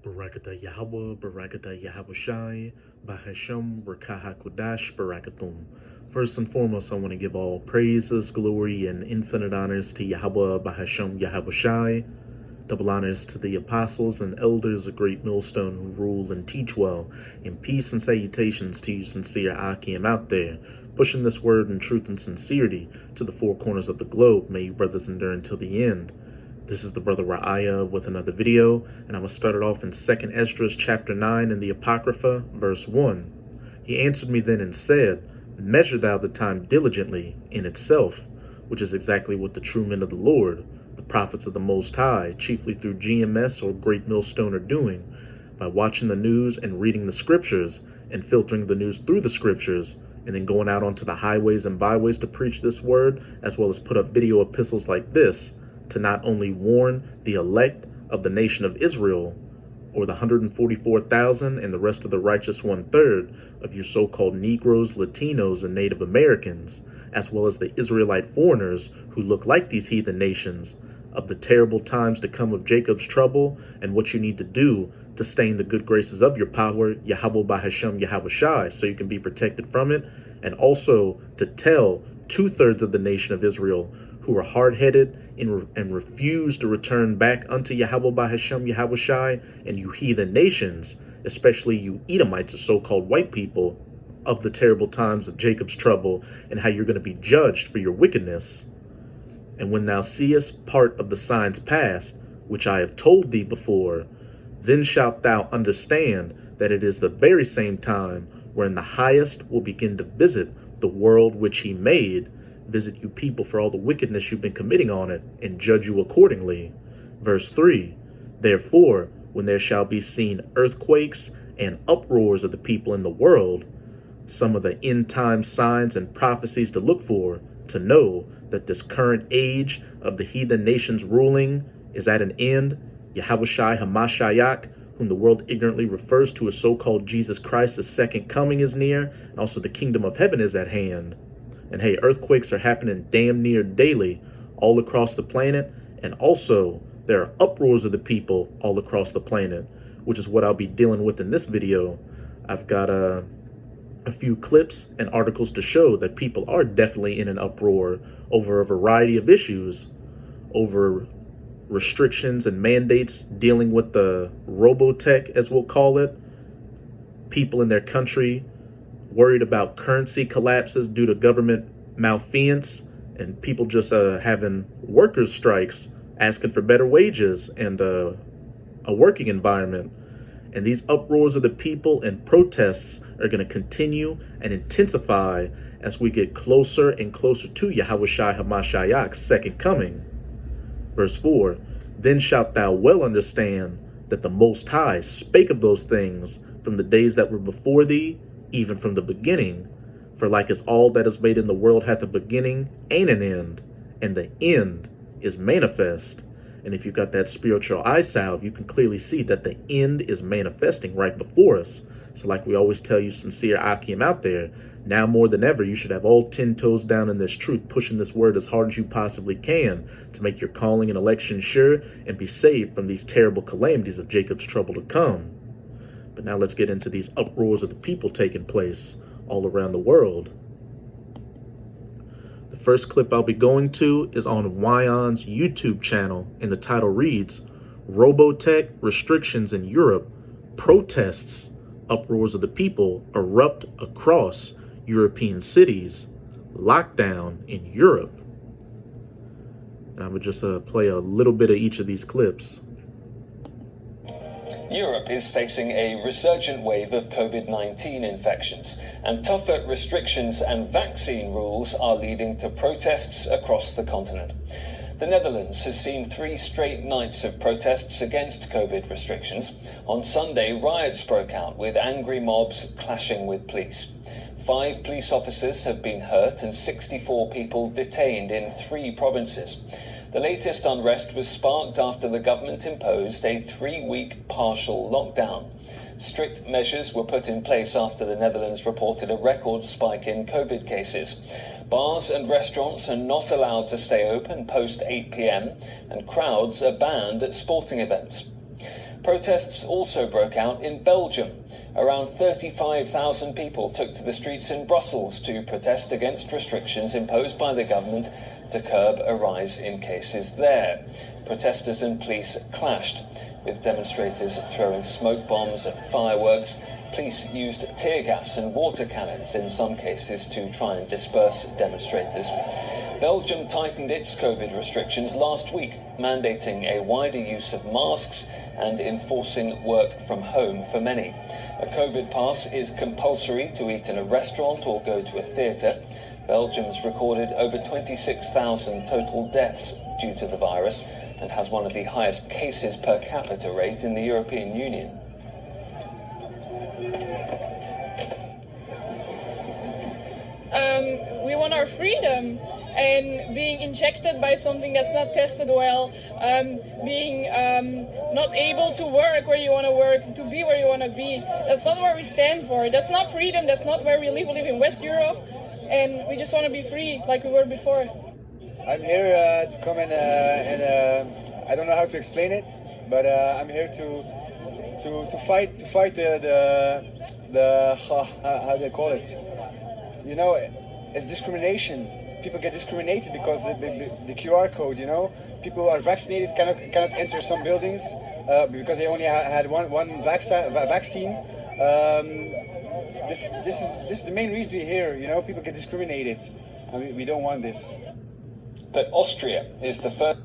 Barakatah Yahweh, Barakatah Yahawashi, Bahasham, Rakahakudash, Barakathum. First and foremost, I want to give all praises, glory, and infinite honors to Yahweh, Bahasham, Yahawashi. Double honors to the apostles and elders of Great Millstone who rule and teach well, and peace and salutations to you sincere Akim out there, pushing this word in truth and sincerity to the four corners of the globe. May you brothers endure until the end. This is the brother Ra'aya with another video, and I'm going to start it off in 2nd Esdras chapter 9 in the Apocrypha, verse 1. He answered me then and said, Measure thou the time diligently in itself, which is exactly what the true men of the Lord, the prophets of the Most High, chiefly through GMS or Great Millstone, are doing, by watching the news and reading the scriptures and filtering the news through the scriptures, and then going out onto the highways and byways to preach this word, as well as put up video epistles like this, to not only warn the elect of the nation of Israel, or the 144,000 and the rest of the righteous 1/3 of you so-called Negroes, Latinos, and Native Americans, as well as the Israelite foreigners who look like these heathen nations, of the terrible times to come of Jacob's trouble, and what you need to do to stay in the good graces of your power, Yahweh Bahasham Yahawashi, so you can be protected from it, and also to tell 2/3 of the nation of Israel who are hard-headed and refuse to return back unto Yahweh Bahasham Yahawashi, and you heathen nations, especially you Edomites, or so-called white people, of the terrible times of Jacob's trouble, and how you're going to be judged for your wickedness. And when thou seest part of the signs past, which I have told thee before, then shalt thou understand that it is the very same time wherein the highest will begin to visit the world which he made, visit you people for all the wickedness you've been committing on it, and judge you accordingly. Verse 3, Therefore, when there shall be seen earthquakes and uproars of the people in the world, some of the end time signs and prophecies to look for, to know that this current age of the heathen nations ruling is at an end, Yahawashi Hamashiach, whom the world ignorantly refers to as so-called Jesus Christ, the second coming is near, and also the kingdom of heaven is at hand. And hey, earthquakes are happening damn near daily all across the planet. And also, there are uproars of the people all across the planet, which is what I'll be dealing with in this video. I've got a few clips and articles to show that people are definitely in an uproar over a variety of issues, over restrictions and mandates dealing with the robotech, as we'll call it. People in their country worried about currency collapses due to government malfeasance, and people just having workers' strikes, asking for better wages and a working environment. And these uproars of the people and protests are going to continue and intensify as we get closer and closer to Yahawashi Hamashiach's second coming. Verse 4, Then shalt thou well understand that the Most High spake of those things from the days that were before thee, even from the beginning. For like as all that is made in the world hath a beginning and an end, and the end is manifest. And if you've got that spiritual eye salve, you can clearly see that the end is manifesting right before us. So like we always tell you sincere Akim out there, now more than ever, you should have all 10 toes down in this truth, pushing this word as hard as you possibly can to make your calling and election sure and be saved from these terrible calamities of Jacob's trouble to come. But now let's get into these uproars of the people taking place all around the world. The first clip I'll be going to is on Wyon's YouTube channel, and the title reads, Robotech Restrictions in Europe, Protests, Uproars of the People Erupt Across European Cities, Lockdown in Europe. And I would just play a little bit of each of these clips. Europe is facing a resurgent wave of COVID-19 infections, and tougher restrictions and vaccine rules are leading to protests across the continent. The Netherlands has seen 3 straight nights of protests against COVID restrictions. On Sunday, riots broke out with angry mobs clashing with police. 5 police officers have been hurt and 64 people detained in 3 provinces. The latest unrest was sparked after the government imposed a 3-week partial lockdown. Strict measures were put in place after the Netherlands reported a record spike in COVID cases. Bars and restaurants are not allowed to stay open post 8 p.m, and crowds are banned at sporting events. Protests also broke out in Belgium. Around 35,000 people took to the streets in Brussels to protest against restrictions imposed by the government to curb a rise in cases there. Protesters and police clashed, with demonstrators throwing smoke bombs and fireworks. Police used tear gas and water cannons in some cases to try and disperse demonstrators. Belgium tightened its COVID restrictions last week, mandating a wider use of masks and enforcing work from home for many. A COVID pass is compulsory to eat in a restaurant or go to a theatre. Belgium's recorded over 26,000 total deaths due to the virus and has one of the highest cases per capita rate in the European Union. We want our freedom, and being injected by something that's not tested well, being not able to work where you want to work, to be where you want to be, that's not where we stand for. That's not freedom, that's not where we live. We live in West Europe, and we just want to be free like we were before. I'm here to come and I don't know how to explain it, but I'm here to fight the how do they call it? You know, it's discrimination. People get discriminated because the QR code. You know, people who are vaccinated cannot enter some buildings because they only had one vaccine. This is the main reason we're here. You know, people get discriminated, and we don't want this. But Austria is the first.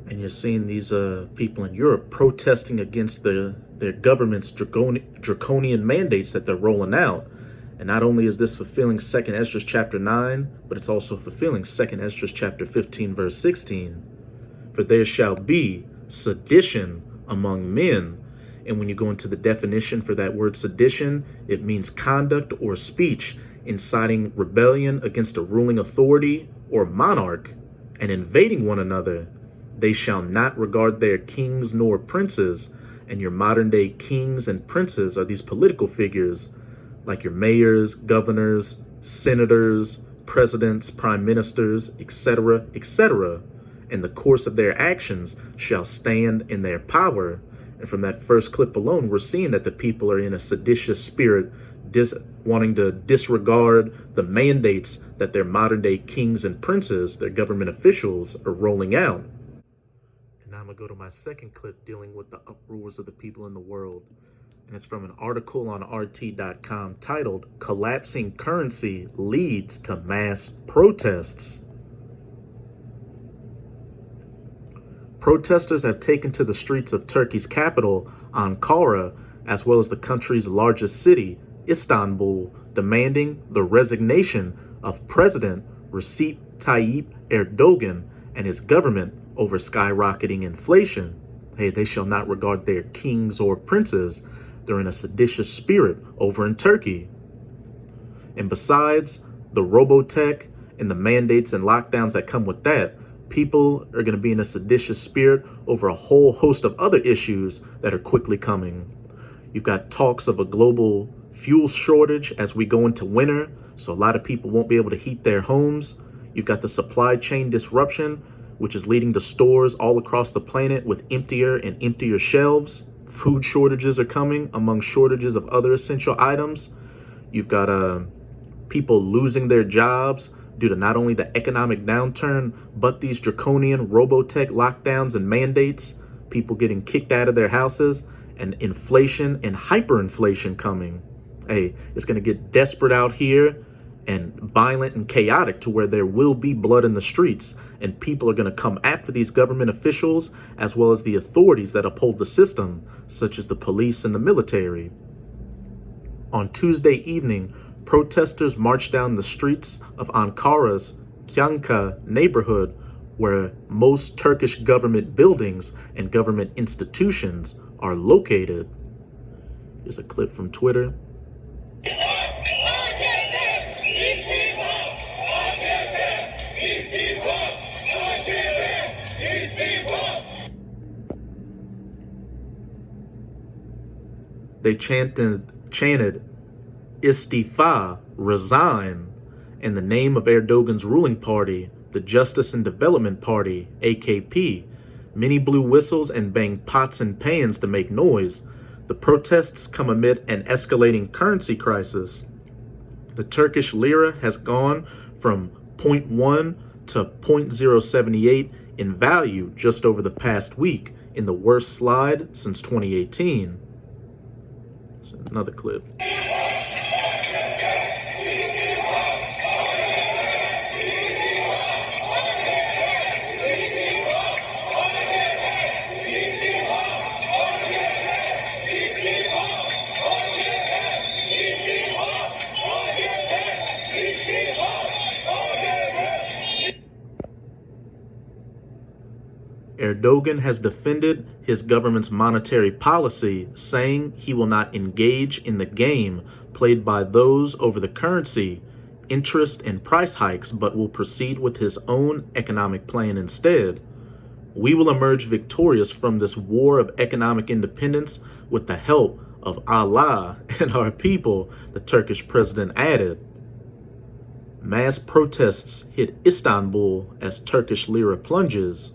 And you're seeing these people in Europe protesting against their government's draconian mandates that they're rolling out. And not only is this fulfilling 2nd Esdras chapter 9, but it's also fulfilling 2nd Esdras chapter 15, verse 16. For there shall be sedition among men. And when you go into the definition for that word sedition, it means conduct or speech inciting rebellion against a ruling authority or monarch and invading one another. They shall not regard their kings nor princes. And your modern day kings and princes are these political figures like your mayors, governors, senators, presidents, prime ministers, etc., etc. And the course of their actions shall stand in their power. And from that first clip alone, we're seeing that the people are in a seditious spirit, wanting to disregard the mandates that their modern day kings and princes, their government officials, are rolling out. And now I'm going to go to my second clip dealing with the uproars of the people in the world. And it's from an article on RT.com titled, Collapsing Currency Leads to Mass Protests. Protesters have taken to the streets of Turkey's capital, Ankara, as well as the country's largest city, Istanbul, demanding the resignation of President Recep Tayyip Erdogan and his government over skyrocketing inflation. Hey, they shall not regard their kings or princes. They're in a seditious spirit over in Turkey. And besides the Robotech and the mandates and lockdowns that come with that, people are going to be in a seditious spirit over a whole host of other issues that are quickly coming. You've got talks of a global fuel shortage as we go into winter, so a lot of people won't be able to heat their homes. You've got the supply chain disruption, which is leading to stores all across the planet with emptier and emptier shelves. Food shortages are coming among shortages of other essential items. You've got people losing their jobs due to not only the economic downturn, but these draconian Robotech lockdowns and mandates, people getting kicked out of their houses, and inflation and hyperinflation coming. Hey, it's going to get desperate out here and violent and chaotic to where there will be blood in the streets, and people are going to come after these government officials as well as the authorities that uphold the system, such as the police and the military. On Tuesday evening, protesters marched down the streets of Ankara's Kyanka neighborhood, where most Turkish government buildings and government institutions are located. Here's a clip from Twitter. They chanted Istifa, resign, in the name of Erdogan's ruling party, the Justice and Development Party, AKP. Many blew whistles and banged pots and pans to make noise. The protests come amid an escalating currency crisis. The Turkish lira has gone from 0.1 to 0.078 in value just over the past week, in the worst slide since 2018. That's another clip. Erdogan has defended his government's monetary policy, saying he will not engage in the game played by those over the currency, interest, and price hikes, but will proceed with his own economic plan instead. We will emerge victorious from this war of economic independence with the help of Allah and our people, the Turkish president added. Mass protests hit Istanbul as Turkish lira plunges.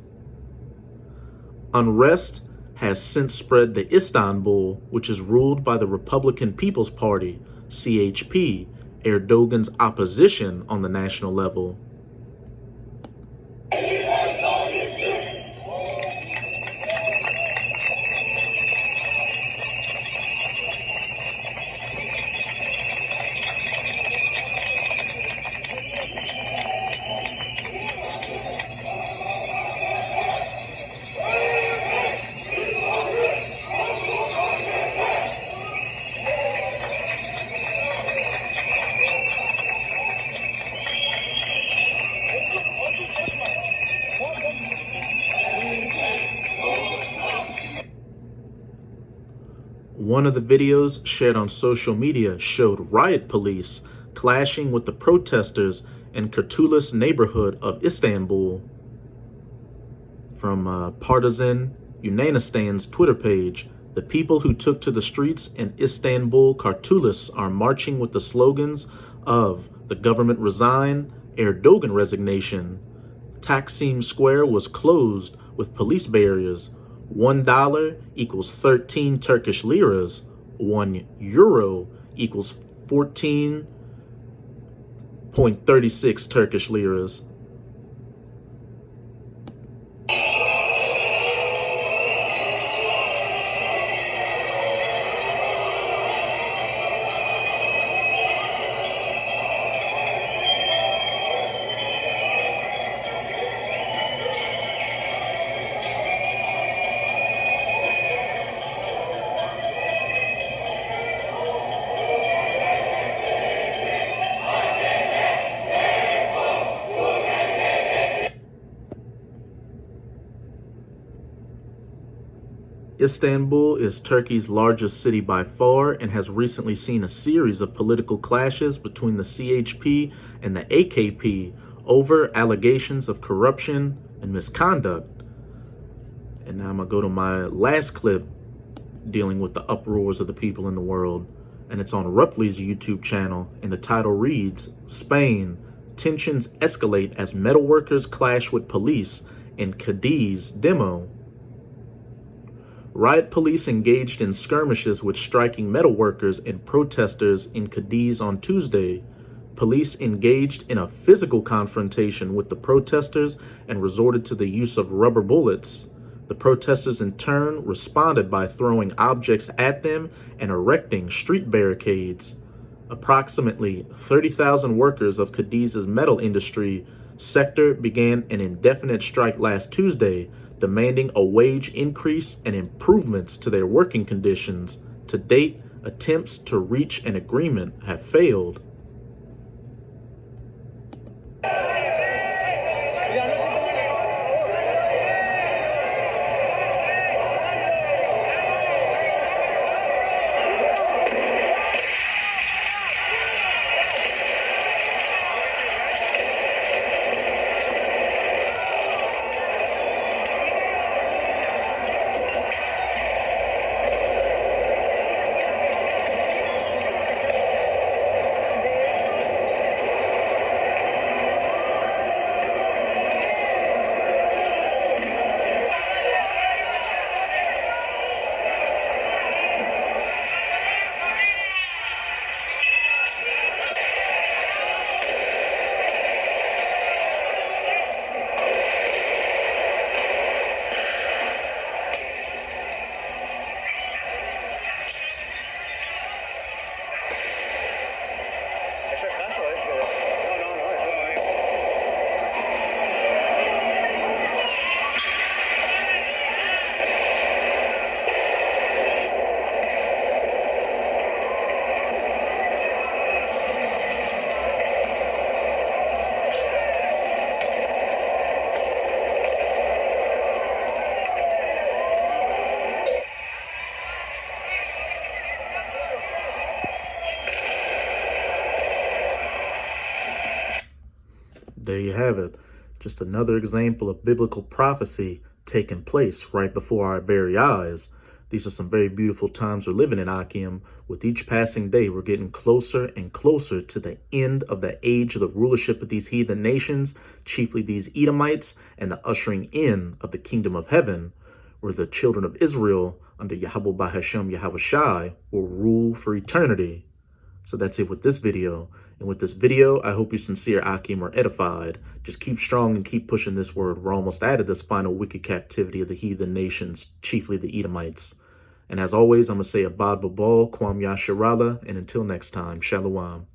Unrest has since spread to Istanbul, which is ruled by the Republican People's Party, CHP, Erdogan's opposition on the national level. One of the videos shared on social media showed riot police clashing with the protesters in Kurtuluş neighborhood of Istanbul. From Partisan Yunanistan's Twitter page, the people who took to the streets in Istanbul Kurtuluş are marching with the slogans of "The government resign," Erdogan resignation. Taksim Square was closed with police barriers. $1 equals 13 Turkish liras. €1 equals 14.36 Turkish liras. Istanbul is Turkey's largest city by far and has recently seen a series of political clashes between the CHP and the AKP over allegations of corruption and misconduct. And now I'm going to go to my last clip dealing with the uproars of the people in the world. And it's on Rupley's YouTube channel, and the title reads, Spain, tensions escalate as metalworkers clash with police in Cadiz demo. Riot police engaged in skirmishes with striking metalworkers and protesters in Cadiz on Tuesday. Police engaged in a physical confrontation with the protesters and resorted to the use of rubber bullets. The protesters in turn responded by throwing objects at them and erecting street barricades. Approximately 30,000 workers of Cadiz's metal industry sector began an indefinite strike last Tuesday, demanding a wage increase and improvements to their working conditions. To date, attempts to reach an agreement have failed. there you have it. Just another example of biblical prophecy taking place right before our very eyes. These are some very beautiful times we're living in, Akim. With each passing day, we're getting closer and closer to the end of the age of the rulership of these heathen nations, chiefly these Edomites, and the ushering in of the kingdom of heaven, where the children of Israel under Yahweh Bahashem Yahawashi will rule for eternity. So that's it with this video. And with this video, I hope you sincere Akim are edified. Just keep strong and keep pushing this word. We're almost out of this final wicked captivity of the heathen nations, chiefly the Edomites. And as always, I'm going to say Abad Babal, Kwam Yasharala, and until next time, Shalom.